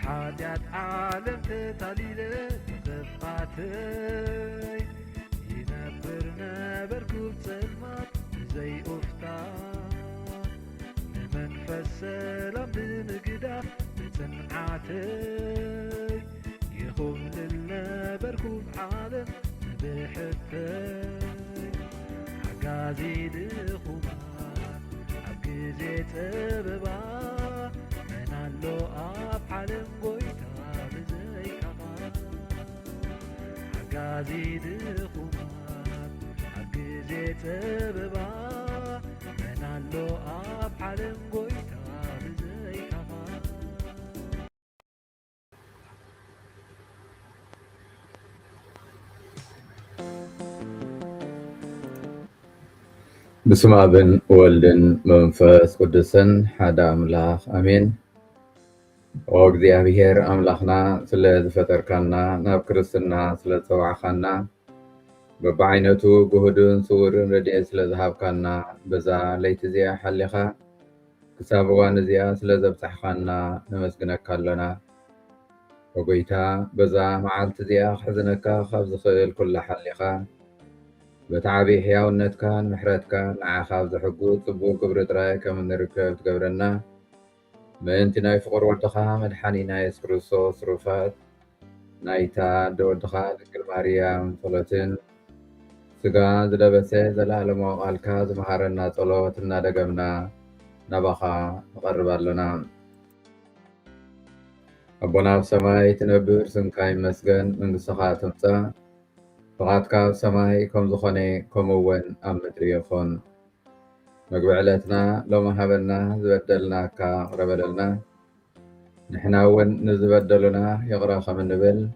بحاجات عالم تتاليل زفقاتي ينبر نبركوب سلمات زي أفتان نمنفس سلام بمقداف بسمعاتي يخوم للنبركوب عالم بحبي حقازي دخومان عبقزي تببا منالو أب عالم قويتا بزي كمان حقازي دخومان عبقزي تببا منالو أب عالم قويتا بزي كمان بسم ابن ወልድን መንፈስ ቅዱስን ሓደ አምላኽ አሜን። ኦ እግዚአብሔር አምላኽና ስለ ዝፈጠርካና ናብ ክርስትና ስለ ዝፀዋዕኻና በብዓይነቱ ጉህድን ስውርን ረድኤት ስለ ዝሃብካና በዛ ለይቲ እዚኣ ሓሊኻ ክሳብ እዋን እዚኣ ስለ ዘብፅሕኻና ነመስግነካ ኣለና። ወጎይታ በዛ መዓልቲ እዚኣ ክሕዝነካ ካብ ዝኽእል ኩላ ሓሊኻ በቲ ዓብዪ ሕያውነትካን ምሕረትካን ንዓኻ ብዘሕጉዝ ፅቡቅ ክብሪ ጥራይ ከም እንርከብ ትገብረና ምእንቲ ናይ ፍቁር ወድኻ መድሓኒና የሱስ ክርስቶስ ትሩፋት ናይታ እንደ ወድኻ ድንግል ማርያም ጸሎትን ስጋ ዝለበሰ ዘለኣለማዊ ቃልካ ዝመሃረና ጸሎት እናደገምና ናባኻ ንቐርብ ኣለና። ኣቦና ኣብ ሰማይ ትነብር ስምካ ይመስገን መንግስትኻ ትምጻእ فقط كاب سماي كم زخني كم وين أمتري يخون مقبع لتنا لو ما هبلنا زبدلنا كا ربدلنا نحنا وين نزبدلنا يغرى خمن نبل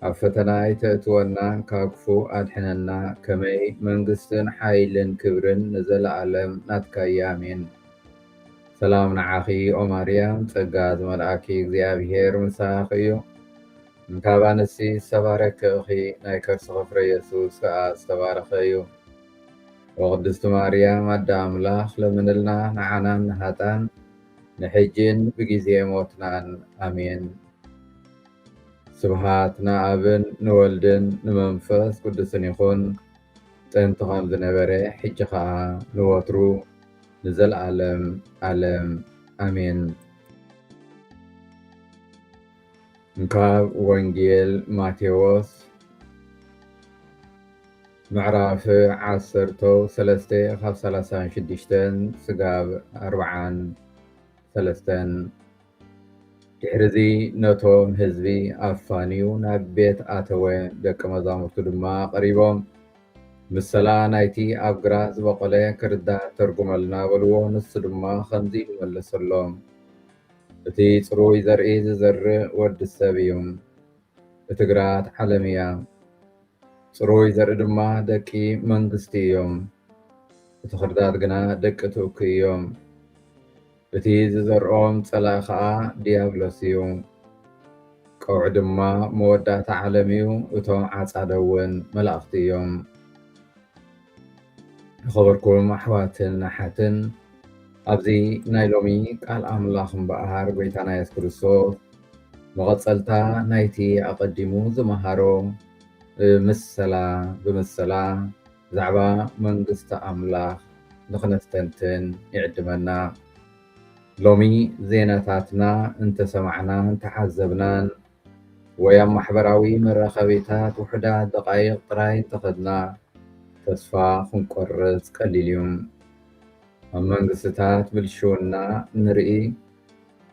عفتنا يتأتونا كاكفو أدحننا كمي منقستن حايلن كبرن نزل عالم ناتكا يامين سلام نعاخي أو مريم تقاد ملعكي زيابهير مساخيو እንካባንሲ ዝተባረከ እኺ ናይ ከርሲ ኽፍረ ኢየሱስ ከዓ ዝተባረኸ እዩ። ወቅድስቲ ማርያም ኣደ ኣምላኽ ለምንልና ንዓናን ንሃጣን ንሕጅን ብጊዜ ሞትናን ኣሜን። ስብሃት ንኣብን ንወልድን ንመንፈስ ቅዱስን ይኹን ጥንቲ ከም ዝነበረ ሕጂ ከዓ ንወትሩ ንዘለዓለም ዓለም ኣሜን። ካብ ወንጌል ማቴዎስ ምዕራፍ 13 ካብ 36 ስጋብ 43 ድሕሪዚ ነቶም ህዝቢ ኣፋንዩ ናብ ቤት ኣተወ ደቀ መዛሙርቱ ድማ ቀሪቦም ምሰላ ናይቲ ኣብ ግራት ዝበቆለ ክርዳእ ተርጉመልና በልዎ ንሱ ድማ ከምዚ ይመለሰሎም እቲ ጽሩይ ዘርኢ ዝዘርእ ወዲ ሰብ እዩ። እቲ ግራት ዓለም እያ ጽሩይ ዘርኢ ድማ ደቂ መንግስቲ እዮም። እቲ ክርዳት ግና ደቂ ትውክ እዮም። እቲ ዝዘርኦም ጸላእ ከዓ ዲያብሎስ እዩ። ቀውዒ ድማ መወዳእታ ዓለም እዩ። እቶም ዓጻደ እውን መላእኽቲ እዮም። ይኸበርኩም ኣሕዋትን ኣሓትን ኣብዚ ናይ ሎሚ ቃል ኣምላኽ እምበኣር ጎይታና ኢየሱስ ክርስቶስ መቐጸልታ ናይቲ ኣቐዲሙ ዝመሃሮ ብምሰላ ብዛዕባ መንግስቲ ኣምላኽ ንኽነስተንትን ይዕድመና። ሎሚ ዜናታትና እንተሰማዕና እንተሓዘብናን ወይ ኣብ ማሕበራዊ መራኸቢታት ውሕዳት ደቃይቕ ጥራይ እንተኸድና ተስፋ ክንቆርጽ ቀሊል እዩ። ኣብ መንግስትታት ብልሽውና ንርኢ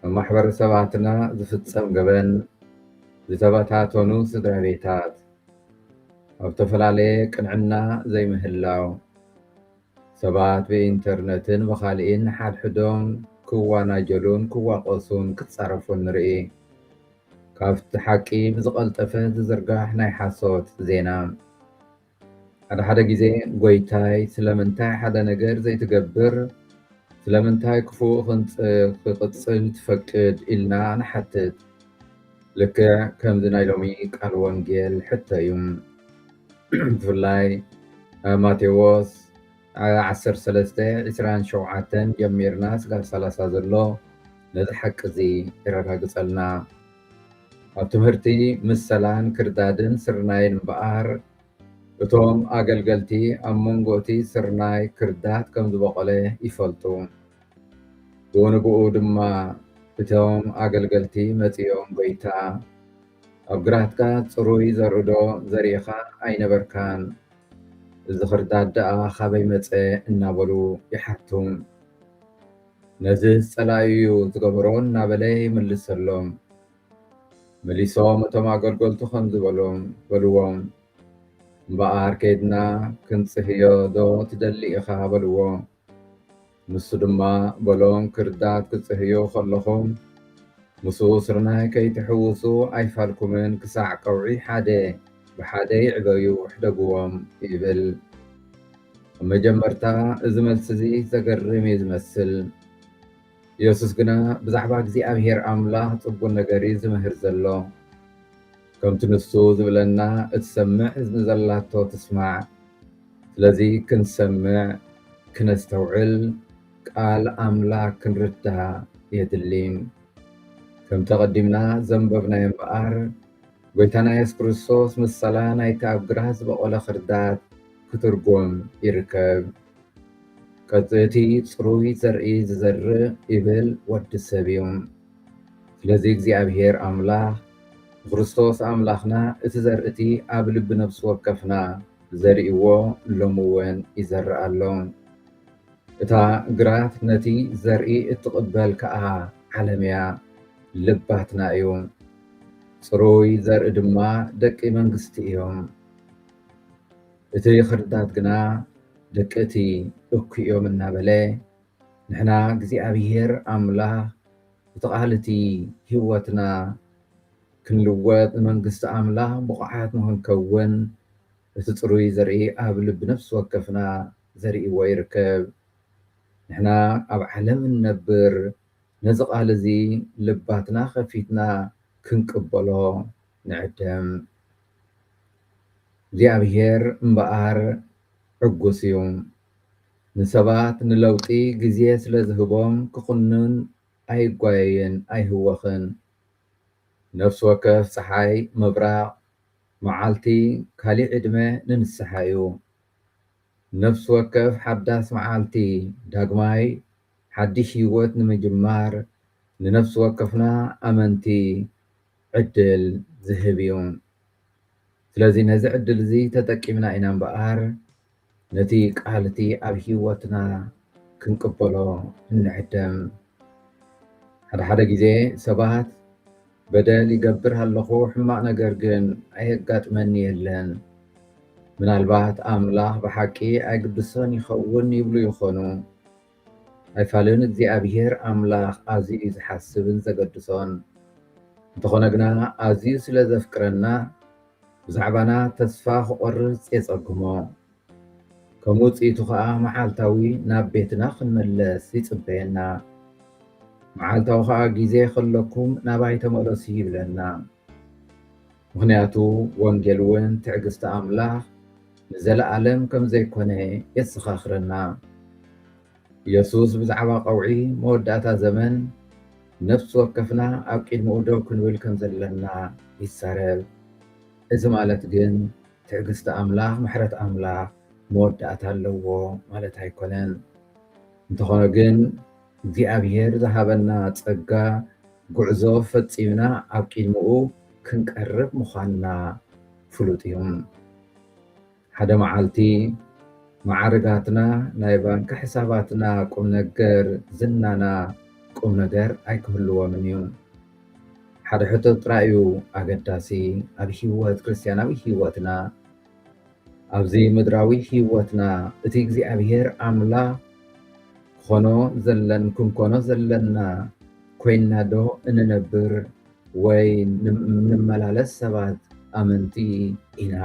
ኣብ ማሕበረሰባትና ዝፍጸም ገበን ዝተበታተኑ ስድራ ቤታት ኣብ ዝተፈላለየ ቅንዕና ዘይምህላው ሰባት ብኢንተርነትን ብኻልእን ሓድሕዶም ክዋናጀሉን ክዋቆሱን ክጻረፉን ንርኢ። ካብቲ ሓቂ ብዝቐልጠፈ ዝዝርጋሕ ናይ ሓሶት ዜና ሓደ ግዜ ጎይታይ ስለምንታይ ሓደ ነገር ዘይትገብር ስለምንታይ ክፉእ ክቅጽል ትፈቅድ ኢልና ንሓትት። ልክዕ ከምዚ ናይ ሎሚ ቃል ወንጌል ሕቶ እዩ። ብፍላይ ማቴዎስ 13:27 ጀሚርና እስካብ 30 ዘሎ ነዚ ሓቂ እዚ ይረጋግፀልና። ኣብ ትምህርቲ ምሰላን ክርዳድን ስርናይን እምበኣር እቶም ኣገልገልቲ ኣብ መንጎ እቲ ስርናይ ክርዳድ ከም ዝበቆለ ይፈልጡ። ብንግኡ ድማ እቶም ኣገልገልቲ መፂኦም ጎይታ ኣብ ግራትካ ጽሩይ ዘርኢ ዶ ዘሪኢኻ ኣይነበርካን? እዚ ክርዳድ ደኣ ካበይ መፀ እናበሉ ይሓቱ። ነዚ ጸላኢ እዩ ዝገበሮ እናበለ ይምልሰሎም። መሊሶም እቶም ኣገልገልቱ ከም በልዎም እምበኣር ከይድና ክንጽህዮ ዶ ትደሊ ኢኻ በልዎ። ንሱ ድማ በሎም ክርዳድ ክጽህዩ ከለኹም ምስኡ ስርናይ ከይትሕውሱ ኣይፋልኩምን ክሳዕ ቀውዒ ሓደ ብሓደ ይዕበዩ ሕደግዎም ይብል። ኣብ መጀመርታ እዚ መልሲ እዚ ዘገርም እዩ ዝመስል። ኢየሱስ ግና ብዛዕባ እግዚኣብሔር ኣምላኽ ጽቡቕ ነገር እዩ ዝምህር ዘሎ። ከምቲ ንሱ ዝብለና እትሰምዕ ንዘላቶ ትስማዕ። ስለዚ ክንሰምዕ ክነስተውዕል ቃል ኣምላክ ክንርዳእ የድሊ። ከም ተቐዲምና ዘንበብናዮ እምበኣር ጎይታና ኢየሱስ ክርስቶስ ምሳላ ናይቲ ኣብ ግራት ዝበቆለ ክርዳድ ክትርጎም ይርከብ። ቀጽቲ ጽሩይ ዘርኢ ዝዘርእ ይብል ወዲ ሰብ እዩ። ስለዚ እግዚኣብሔር ኣምላኽ ክርስቶስ ኣምላኽና እቲ ዘርእቲ ኣብ ልቢ ነፍሲ ወከፍና ዘርእዎ ሎሚ እውን ይዘርእ ኣሎ። እታ ግራት ነቲ ዘርኢ እትቕበል ከዓ ዓለም እያ፣ ልባትና እዩ። ጽሩይ ዘርኢ ድማ ደቂ መንግስቲ እዮም። እቲ ክርዳድ ግና ደቂ እቲ እኩይ እዮም እናበለ ንሕና እግዚኣብሔር ኣምላኽ እቲ ቃልቲ ህይወትና ክንልወጥ ንመንግስቲ ኣምላኽ ብቑዓት ንክንከውን እቲ ጽሩይ ዘርኢ ኣብ ልቢ ነፍሲ ወከፍና ዘርእይዎ ይርከብ። ንሕና ኣብ ዓለም እንነብር ነዚ ቃል እዚ ልባትና ከፊትና ክንቅበሎ ንዕደም። እግዚኣብሔር እምበኣር ዕጉስ እዩ። ንሰባት ንለውጢ ግዜ ስለ ዝህቦም ክኹንን ኣይጓየይን ኣይህወኽን። ነፍሲ ወከፍ ፀሓይ ምብራቕ መዓልቲ ካሊእ ዕድመ ንንስሓ እዩ። ነፍሲ ወከፍ ሓዳስ መዓልቲ ዳግማይ ሓድሽ ህይወት ንምጅማር ንነፍሲ ወከፍና ኣመንቲ ዕድል ዝህብ እዩ። ስለዚ ነዚ ዕድል እዚ ተጠቂምና ኢና እምበኣር ነቲ ቃልቲ ኣብ ህይወትና ክንቅበሎ እንዕደም። ሓደ ግዜ ሰባት በደል ይገብር ኣለኹ ሕማቕ ነገር ግን ኣየጋጥመኒ የለን፣ ምናልባት ኣምላኽ ብሓቂ ኣይግድሶን ይኸውን ይብሉ ይኾኑ። ኣይፋልን እግዚኣብሔር ኣምላኽ ኣዝዩ ዝሓስብን ዘገድሶን እንተኾነ ግና ኣዝዩ ስለ ዘፍቅረና ብዛዕባና ተስፋ ክቆርፅ የጸግሞ። ከም ውፅኢቱ ከዓ መዓልታዊ ናብ ቤትና ክንመለስ ይጽበየና። መዓልታዊ ከዓ ግዜ ከለኩም ናባይ ተመለሱ ይብለና። ምክንያቱ ወንጌል እውን ትዕግስቲ ኣምላኽ ንዘለኣለም ከም ዘይኮነ የሰኻኽረና። ኢየሱስ ብዛዕባ ቀውዒ መወዳእታ ዘመን ነፍሲ ወከፍና ኣብ ቅድሚኡ ደው ክንብል ከም ዘለና ይዛረብ። እዚ ማለት ግን ትዕግስቲ ኣምላኽ ምሕረት ኣምላኽ መወዳእታ ኣለዎ ማለት ኣይኮነን። እንተኾነ ግን እግዚኣብሔር ዝሃበና ጸጋ ጉዕዞ ፈጺምና ኣብ ቅድሚኡ ክንቀርብ ምዃንና ፍሉጥ እዩ። ሓደ መዓልቲ ማዕርጋትና ናይ ባንኪ ሕሳባትና ቁም ነገር ዝናና ቁም ነገር ኣይክህልዎምን እዩ። ሓደ ሕቶት ጥራይ እዩ ኣገዳሲ ኣብ ህይወት ክርስትያናዊ ህይወትና ኣብዚ ምድራዊ ህይወትና እቲ እግዚኣብሔር ኣምላኽ ክንኮኖ ዘለና ኮይና ዶ እንነብር ወይ ንመላለስ ሰባት ኣመንቲ ኢና?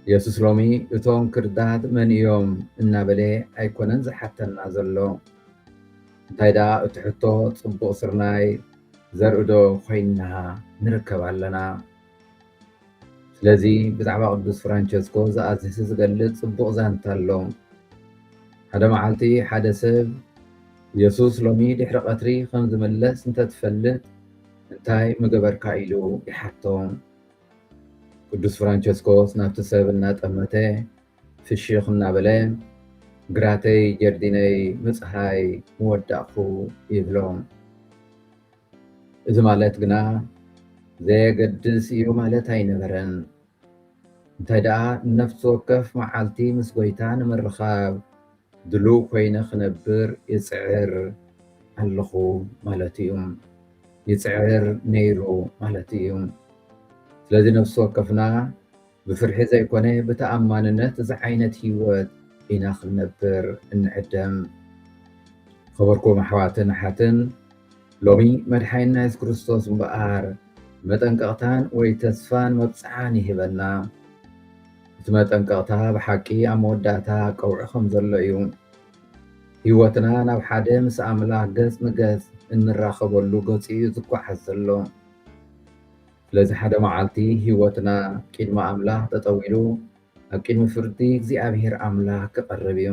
ኢየሱስ ሎሚ እቶም ክርዳድ መን እዮም እናበለ ኣይኮነን ዝሓተና ዘሎ። እንታይ ዳ እቲ ሕቶ ጽቡቕ ስርናይ ዘርኢ ዶ ኮይና ንርከብ ኣለና? ስለዚ ብዛዕባ ቅዱስ ፍራንቸስኮ ዝኣዝዝ ዝገልጽ ጽቡቕ ዛንታ ኣሎ። ሓደ መዓልቲ ሓደ ሰብ ኢየሱስ ሎሚ ድሕሪ ቀትሪ ከም ዝምለስ እንተትፈልጥ እንታይ ምገበርካ ኢሉ ይሓቶ። ቅዱስ ፍራንቸስኮስ ናብቲ ሰብ እናጠመተ ፍሽኽ እናበለ ግራተይ ጀርዲነይ ምፅሓይ ምወዳእኹ ይብሎም። እዚ ማለት ግና ዘየገድስ እዩ ማለት ኣይነበረን። እንታይ ደኣ ነፍሲ ወከፍ መዓልቲ ምስ ጎይታ ንምርኻብ ድሉው ኮይነ ክነብር ይፅዕር ኣለኹ ማለት እዩ። ይፅዕር ነይሩ ማለት እዩ። ስለዚ ነፍሲ ወከፍና ብፍርሒ ዘይኮነ ብተኣማንነት እዚ ዓይነት ሂወት ኢና ክንነብር እንዕደም። خبركم أحواتن حاتن لومي مدحينا يسوع كريستوس مبارك متنقطان ويتسفان مبصعان يهبنا متنقطها بحقي أموداتا قوعهم زلو እዩ ህይወትና ናብ ሓደ ምስ ኣምላኽ ገጽ ንገጽ እንራኸበሉ ገጽ እዩ ዝጓዓዝ ዘሎ። ስለዚ ሓደ መዓልቲ ህይወትና ቅድሚ ኣምላኽ ጠጠው ኢሉ ኣብ ቅድሚ ፍርዲ እግዚኣብሔር ኣምላኽ ክቐርብ እዩ።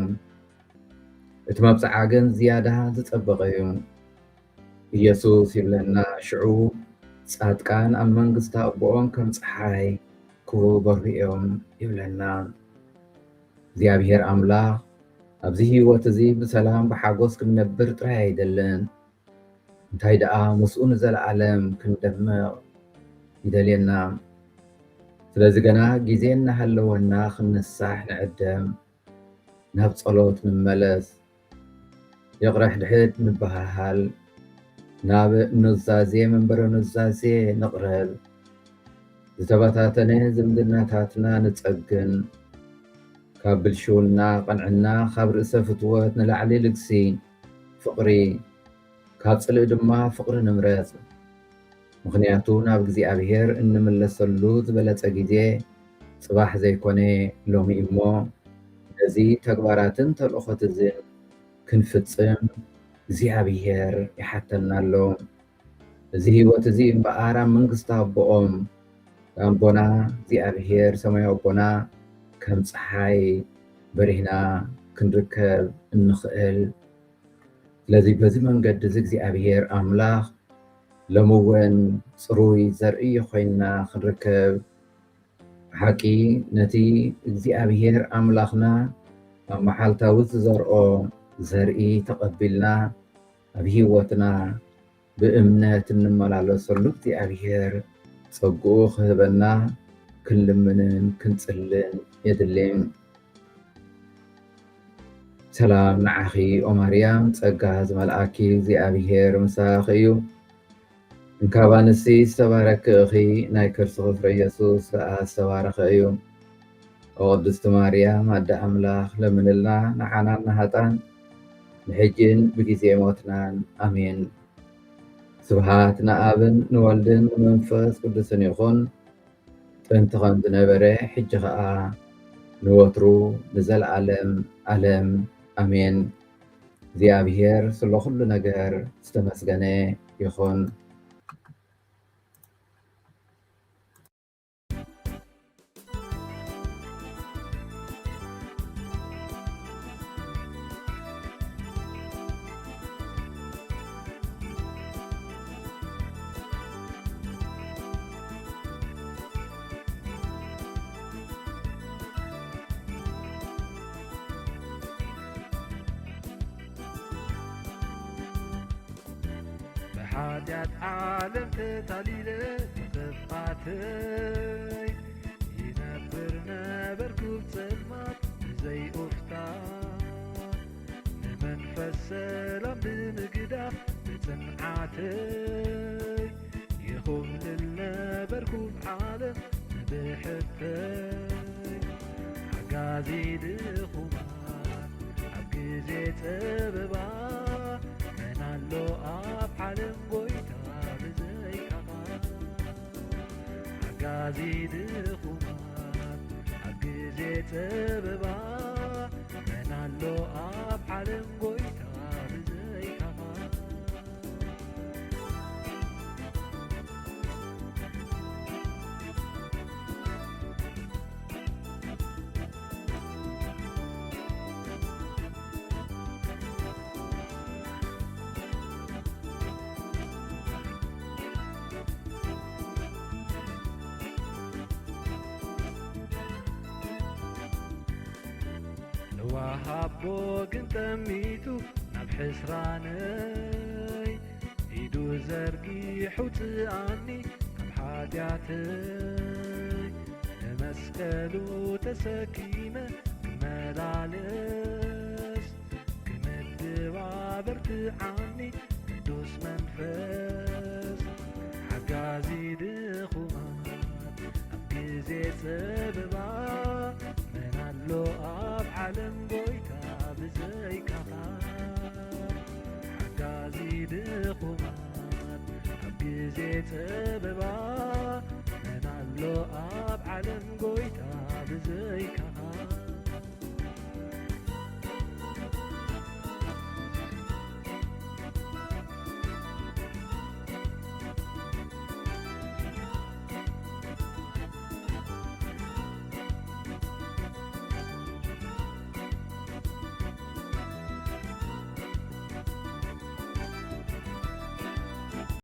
እቲ መብፅዓ ግን ዝያዳ ዝፀበቐ እዩ። ኢየሱስ ይብለና ሽዑ ጻድቃን ኣብ መንግስቲ ኣቦኦም ከም ፀሓይ ክበርሁ እዮም ይብለና። እግዚኣብሔር ኣምላኽ ኣብዚ ህይወት እዚ ብሰላም ብሓጎስ ክንነብር ጥራይ ኣይደለን፣ እንታይ ደኣ ምስኡ ንዘለዓለም ክንደምቕ ይደልየና። ስለዚ ገና ግዜ እናሃለወና ክንንሳሕ ንዕደም፣ ናብ ጸሎት ንመለስ፣ يقرح دحد نبهال ناب نزازي من برا نزازي نقرب زتباتاتنا زمدناتاتنا نتسقن كابل شولنا قنعنا خبر فتوات نلعلي لقسين فقري كابصل دما فقر نمرز مخنياتو ناب እግዚአብሔር እንመለሰሉ ዝበለጸ ጊዜ ጽባሕ ዘይኮነ ሎሚ እሞ ነዚ ተግባራትን ተልእኾትን ክንፍጽም እግዚአብሔር ይሓተና ኣሎ። እዚ ህይወት እዚ እምበኣር ኣብ መንግስቲ ኣቦኦም ኣቦና እግዚአብሔር ሰማያዊ ኣቦና ከም ፀሓይ በሪህና ክንርከብ እንኽእል። ስለዚ በዚ መንገዲ እዚ እግዚአብሔር ኣምላኽ ሎሚ እውን ፅሩይ ዘርኢ ኮይንና ክንርከብ ሓቂ ነቲ እግዚአብሔር ኣምላኽና ኣብ መዓልታዊ ዝዘርኦ ዘርኢ ተቐቢልና ኣብ ህይወትና ብእምነት እንመላለሰሉ እግዚአብሔር ፀጉኡ ክህበና ክንልምንን ክንጽልን የድልን። ሰላም ንዓኺ ኦ ማርያም ጸጋ ዝመልአኪ እግዚአብሔር ምሳኺ እዩ። እንካብ ኣንስቲ ዝተባረኪ ኢኺ ናይ ክርስቶስ ፍረ ኢየሱስ ከዓ ዝተባረኸ እዩ። ኦ ቅድስቲ ማርያም ኣደ ኣምላኽ ለምንልና ንዓና ንሃጣን ንሕጅን ብግዜ ሞትናን ኣሜን። ስብሃት ንኣብን ንወልድን ንመንፈስ ቅዱስን ይኹን ጥንቲ ከም ዝነበረ ሕጂ ከዓ ንወትሩ ንዘለዓለም ዓለም ኣሜን። እግዚአብሔር ስለ ኩሉ ነገር ዝተመስገነ ይኹን። حاجات عالم تتاليل تفقاتي ينبرنا بركوب سلمات زي أفتان لمنفس سلام بمقداف بسمعاتي يخوم لنا بركوب عالم بحبتي حقازي دخومان حقزي تببا منالو أب عالم قويتا بزي كمان حقازي دخومان حقزي تببا منالو أب عالم قويتا بزي كمان ካሃቦ ግን ጠሚቱ ናብ ሕስራነይ ኢዱ ዘርጊሑ ጽኣኒ ካብ ሓጢኣተይ ንመስቀሉ ተሰኪመ ክመላለስ ክምድባበር ትዓኒ ቅዱስ መንፈስ ሓጋዚ ድኹማት ኣብ ግዜ ፀበባ መን ኣሎ ኣብ ዓለም ጎይታ ብዘይካኻ ሓጋዚ ድኹማት ኣብ ግዜ ፀበባ